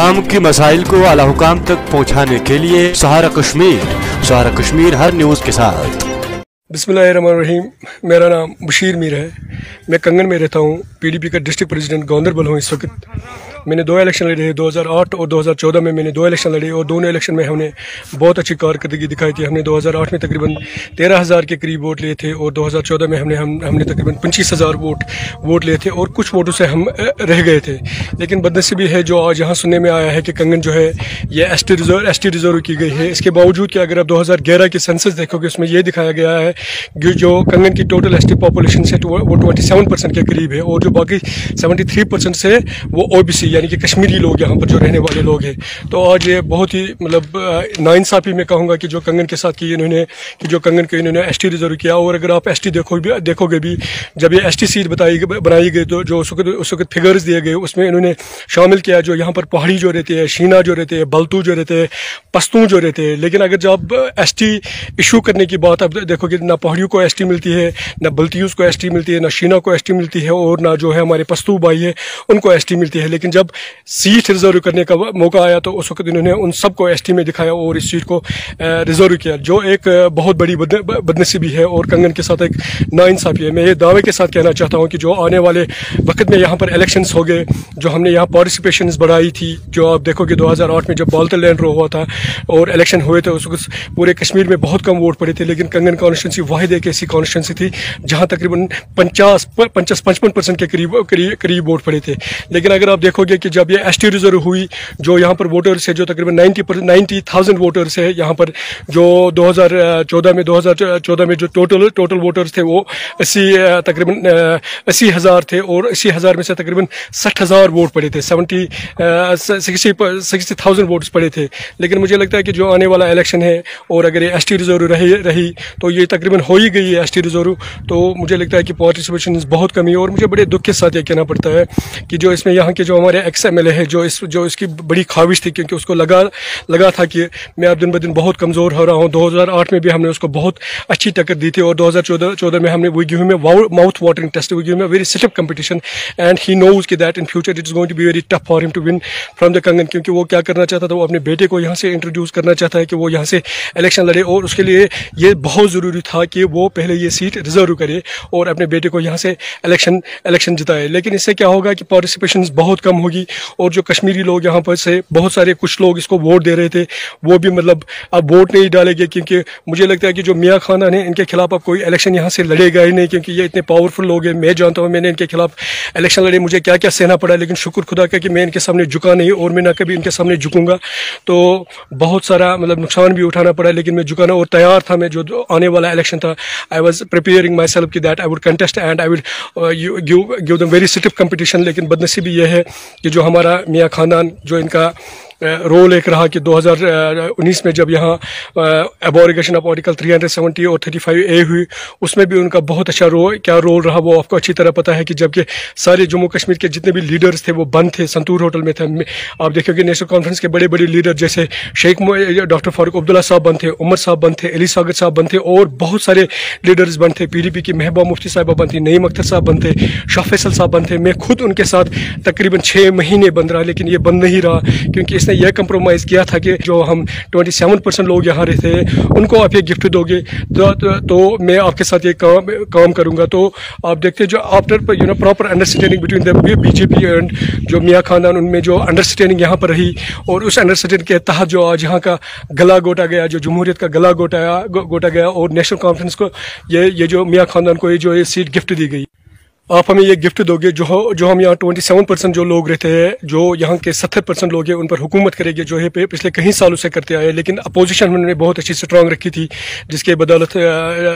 आवाम की मसाइल को आला हुकाम तक पहुँचाने के लिए सहारा कश्मीर हर न्यूज़ के साथ। बिस्मिल्लाहिर्रहमानिर्रहीम। मेरा नाम बशीर मीर है। मैं कंगन में रहता हूँ। पीडीपी का डिस्ट्रिक्ट प्रेसिडेंट गांदरबल हूँ इस वक्त। मैंने 2 इलेक्शन लड़े हैं, 2008 और 2014 में मैंने 2 इलेक्शन लड़े और दोनों इलेक्शन में हमने बहुत अच्छी कारकर्दगी दिखाई थी। हमने 2008 में तकरीबन 13,000 के करीब वोट लिए थे और 2014 में हमने तकरीबन 25,000 वोट लिए थे और कुछ वोटों से हम रह गए थे। लेकिन बदनसीबी है जो आज यहाँ सुनने में आया है कि कंगन जो है ये एस टी रिजर्व की गई है। इसके बावजूद कि अगर आप 2011 की सेंसस देखोगे उसमें ये दिखाया गया है कि जो कंगन की टोटल एस टी पॉपुलेशन से वो 27% के करीब है और जो बाकी 73% से वो OBC यानी कि कश्मीरी लोग यहाँ पर जो रहने वाले लोग हैं। तो आज ये बहुत ही मतलब नाइंसाफ़ी में कहूँगा कि जो कंगन के साथ की इन्होंने जो कंगन को इन्होंने ST रिजर्व किया। और अगर आप ST देखोगे भी जब ये ST सीट बनाई गई तो जो उस वक्त फिगर्स दिए गए उसमें इन्होंने शामिल किया जो यहाँ पर पहाड़ी जो रहते हैं, शीना जो रहते हैं, बल्तू जो रहते हैं, पश्तू जो रहते हैं। लेकिन अगर जब ST इशू करने की बात आप देखोगे ना पहाड़ियों को ST मिलती है, ना बल्तियों को ST मिलती है, ना शीना को ST मिलती है और ना जो है हमारे पश्तू भाई है उनको ST मिलती है। लेकिन जब सीट रिजर्व करने का मौका आया तो उस वक्त इन्होंने उन सबको ST में दिखाया और इस सीट को रिजर्व किया, जो एक बहुत बड़ी बदनसीबी है और कंगन के साथ एक नाइंसाफ़ी है। मैं ये दावे के साथ कहना चाहता हूँ कि जो आने वाले वक्त में यहाँ पर इलेक्शंस हो गए, जो हमने यहाँ पार्टिसिपेशन बढ़ाई थी, जो आप देखोगे 2008 में जब बाल्तल लैंड रो हुआ था और इलेक्शन हुए थे उस वक्त पूरे कश्मीर में बहुत कम वोट पड़े थे। लेकिन कंगन कॉन्स्टिट्यूंसी वाहिद एक ऐसी कॉन्स्टिट्यूंसी थी जहाँ तकरीबन 55% के करीब वोट पड़े थे। लेकिन अगर आप देखोगे कि जब ये ST रिजर्व हुई, जो यहाँ पर वोटर्स है जो तकरीबन 90,000 वोटर्स है यहाँ पर, जो 2014 में जो टोटल वोटर्स थे वो तकरीबन 80,000 थे और 80,000 में से तकरीबन 60,000 वोट पड़े थे, 60,000 वोट्स पड़े थे। लेकिन मुझे लगता है कि जो आने वाला इलेक्शन है और अगर ये ST रिजर्व रही तो ये तकरीबन हो ही गई है ST रिजर्व, तो मुझे लगता है कि पार्टिसिपेशन बहुत कमी है। और मुझे बड़े दुख के साथ ये कहना पड़ता है कि जो इसमें यहाँ के जो हमारे XMLA है जो इसकी बड़ी ख्वाहिश थी, क्योंकि उसको लगा था कि मैं अब दिन ब दिन बहुत कमज़ोर हो रहा हूँ। 2008 में भी हमने उसको बहुत अच्छी टक्कर दी थी और 2014 में हमने we give him mouth watering taste, we give him a very stiff competition and he knows कि that in future it is going to be very tough for him to win from the Kangan. क्योंकि वो क्या करना चाहता था, वो अपने बेटे को यहाँ से इंट्रोड्यूस करना चाहता है कि वो यहाँ से इलेक्शन लड़े और उसके लिए ये बहुत ज़रूरी था कि वो पहले ये सीट रिजर्व करे और अपने बेटे को यहाँ से इलेक्शन जिताए। लेकिन इससे क्या होगा कि पार्टिसिपेशन बहुत कम होगी और जो कश्मीरी लोग यहाँ पर से बहुत सारे कुछ लोग इसको वोट दे रहे थे वो भी मतलब अब वोट नहीं डालेंगे, क्योंकि मुझे लगता है कि जो मियाँ खानदान है इनके खिलाफ अब कोई इलेक्शन यहाँ से लड़ेगा ही नहीं, क्योंकि ये इतने पावरफुल लोग हैं। मैं जानता हूँ मैंने इनके खिलाफ इलेक्शन लड़े, मुझे क्या क्या सहना पड़ा, लेकिन शुक्र खुदा का कि मैं इनके सामने झुका नहीं और मैं ना कभी इनके सामने झुकूंगा। तो बहुत सारा मतलब नुकसान भी उठाना पड़ा, लेकिन मैं झुकाना और तैयार था। मैं जो आने वाला इलेक्शन था I was preparing myself कि that I would contest and I would give them very stiff competition. लेकिन बदनसीबी यह है कि जो हमारा मियाँ खानदान जो इनका रोल एक रहा कि 2019 में जब यहाँ एबॉरिगेशन ऑफ आर्टिकल 370 और 35A हुई, उसमें भी उनका बहुत अच्छा रोल रहा वो आपको अच्छी तरह पता है कि जबकि सारे जम्मू कश्मीर के जितने भी लीडर्स थे वो बंद थे, संतूर होटल में थे। आप देखोगे नेशनल कॉन्फ्रेंस के बड़े बड़े लीडर जैसे डॉक्टर फारूक अब्दुल्ला साहब बंद थे, उमर साहब बंद थे, अली सागर साहब बंद थे और बहुत सारे लीडर्स बंद थे। PDP की महबूबा मुफ्ती साहिबा बंद थी, नईम अख्तर साहब बंद थे, शाह फैसल साहब बंद थे। मैं खुद उनके साथ तकरीबन 6 महीने बंद रहा, लेकिन ये बंद नहीं रहा क्योंकि इसने यह कंप्रोमाइज़ किया था कि जो हम 27% लोग यहाँ रहते हैं उनको आप ये गिफ्ट दोगे तो मैं आपके साथ ये काम करूँगा। तो आप देखते हैं जो after proper understanding between the BJP and जो मियाँ खानदान, उनमें जो अंडरस्टैंडिंग यहाँ पर रही और उस अंडरस्टैंडिंग के तहत जो आज यहाँ का गला घोटा गया, जो जमहूरियत का गला घोटा गया और नेशनल कॉन्फ्रेंस को ये जो मियाँ खानदान को ये सीट गिफ्ट दी गई। आप हमें ये गिफ्ट दोगे जो हम यहाँ 27% जो लोग रहते हैं, जो यहाँ के 70% लोग हैं, उन पर हुकूमत करेंगे जो है पिछले कई सालों से करते आए। लेकिन अपोजिशन उन्होंने बहुत अच्छी स्ट्रांग रखी थी, जिसके बदौलत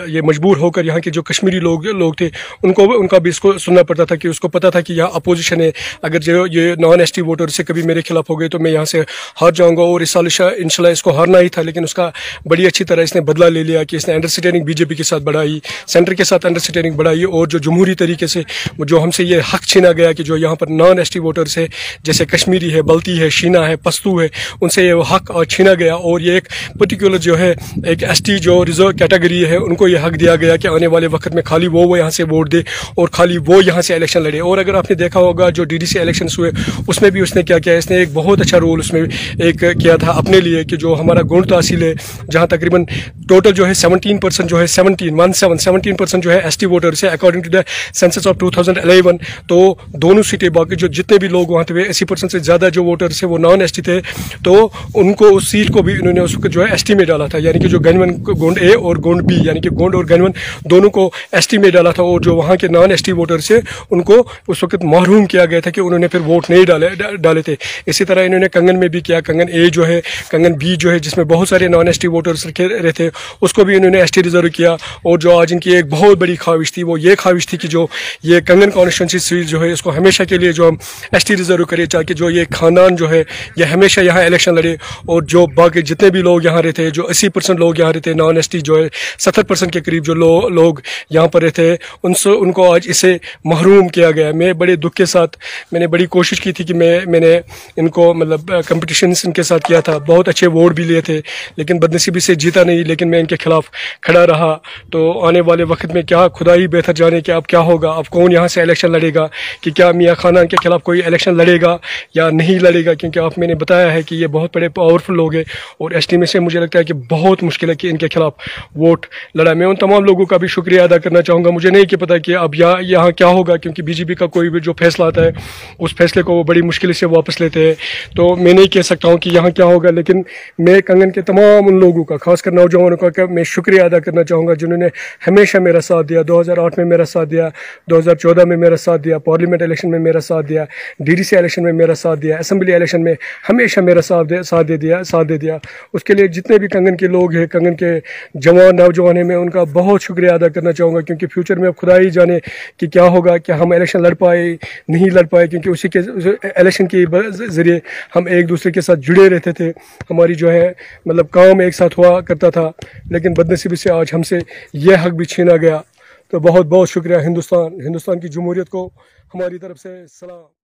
ये मजबूर होकर यहाँ के जो कश्मीरी लोग थे उनका भी इसको सुनना पड़ता था कि उसको पता था कि यहाँ अपोजिशन है। अगर जो ये नॉन ST वोटर से कभी मेरे खिलाफ हो गए तो मैं यहाँ से हार जाऊँगा और इस साल इंशाल्लाह इसको हारना ही था। लेकिन उसका बड़ी अच्छी तरह इसने बदला ले लिया कि इसने अंडरस्टैंडिंग BJP के साथ बढ़ाई, सेंटर के साथ अंडरस्टैंडिंग बढ़ाई और जो जमहूरी तरीके से से जो हमसे ये हक छीना गया कि जो यहाँ पर नॉन एसटी वोटर्स है, जैसे कश्मीरी है, बल्ती है, शीना है, पस्तू है, उनसे ये हक छीना गया। और ये एक पर्टिकुलर जो है एक एसटी जो रिजर्व कैटेगरी है, उनको ये हक दिया गया कि आने वाले वक्त में खाली वो यहाँ से वोट दे और खाली वो यहाँ से इलेक्शन लड़े। और अगर आपने देखा होगा जो DDC इलेक्शन हुए उसमें भी उसने क्या किया, इसने एक बहुत अच्छा रोल उसमें एक किया था अपने लिए कि जो हमारा गोंड तहसील है, जहाँ तकरीबन टोटल जो है 17% जो है 17% जो है एसटी वोटर्स है according to the census of 2011। तो दोनों सीटें बाकी जो जितने भी लोग वहाँ थे 80% से ज़्यादा जो वोटर्स है वो नॉन एसटी थे। तो उनको उस सीट को भी इन्होंने उस वक्त जो है एसटी में डाला था, यानी कि जो गंजवन गोंड ए और गोंड बी, यानी कि गोंड और गंजवन दोनों को एसटी में डाला था। और जो वहाँ के नॉन एसटी वोटर्स है उनको उस वक्त महरूम किया गया था कि उन्होंने फिर वोट नहीं डाले थे। इसी तरह इन्होंने कंगन में भी किया। कंगन ए जो है, कंगन बी जो है, जिसमें बहुत सारे नॉन एसटी वोटर्स रहे थे, उसको भी इन्होंने एसटी रिजर्व किया। और जो आज इनकी एक बहुत बड़ी ख्वाहिश थी वो ये ख्वाहिश थी कि जो ये कंगन कॉन्स्टिट्यूंसी सीट जो है इसको हमेशा के लिए जो हम एसटी रिजर्व करें, ताकि जो ये खानदान जो है ये हमेशा यहाँ इलेक्शन लड़े। और जो बाकी जितने भी लोग यहाँ रहते हैं, जो 80% लोग यहाँ रहते हैं, नॉन एसटी जो है 70% के करीब जो लोग यहाँ पर रहते हैं, उनको आज इसे महरूम किया गया। मैं बड़े दुख के साथ मैंने बड़ी कोशिश की थी कि मैंने इनको मतलब कंपटीशन इनके साथ किया था, बहुत अच्छे वोट भी लिए थे, लेकिन बदनसीबी से जीता नहीं। लेकिन मैं इनके खिलाफ खड़ा रहा। तो आने वाले वक्त में क्या खुदा ही बेहतर जाने कि अब क्या होगा, अब कौन यहाँ से इलेक्शन लड़ेगा, कि क्या मियाँ खानदान के खिलाफ कोई इलेक्शन लड़ेगा या नहीं लड़ेगा। क्योंकि आप मैंने बताया है कि ये बहुत बड़े पावरफुल लोग हैं और एसटी में से मुझे लगता है कि बहुत मुश्किल है कि इनके खिलाफ वोट लड़ा। मैं उन तमाम लोगों का भी शुक्रिया अदा करना चाहूँगा। मुझे नहीं कि पता कि अब यहाँ क्या होगा, क्योंकि बीजेपी का कोई भी जो फैसला आता है उस फैसले को वो बड़ी मुश्किल से वापस लेते हैं। तो मैं नहीं कह सकता हूँ कि यहाँ क्या होगा, लेकिन मैं कंगन के तमाम उन लोगों का, खासकर नौजवानों का मैं शुक्रिया अदा करना चाहूँगा जिन्होंने हमेशा मेरा साथ दिया। 2008 में मेरा साथ दिया, 2014 में मेरा साथ दिया, पार्लियामेंट इलेक्शन में मेरा साथ दिया, DDC इलेक्शन में मेरा साथ दिया, असेंबली इलेक्शन में हमेशा मेरा साथ दे दिया। उसके लिए जितने भी कंगन के लोग हैं, कंगन के नौजवान हैं, मैं उनका बहुत शुक्रिया अदा करना चाहूँगा। क्योंकि फ्यूचर में अब खुदा ही जाने कि क्या होगा, कि हम इलेक्शन लड़ पाए नहीं लड़ पाए, क्योंकि उसी के इलेक्शन के ज़रिए हम एक दूसरे के साथ जुड़े रहते थे। हमारी जो है मतलब काम एक साथ हुआ करता था, लेकिन बदनसीबी से आज हमसे यह हक भी छीना गया। तो बहुत बहुत शुक्रिया हिंदुस्तान की जमहूरियत को हमारी तरफ से सलाम।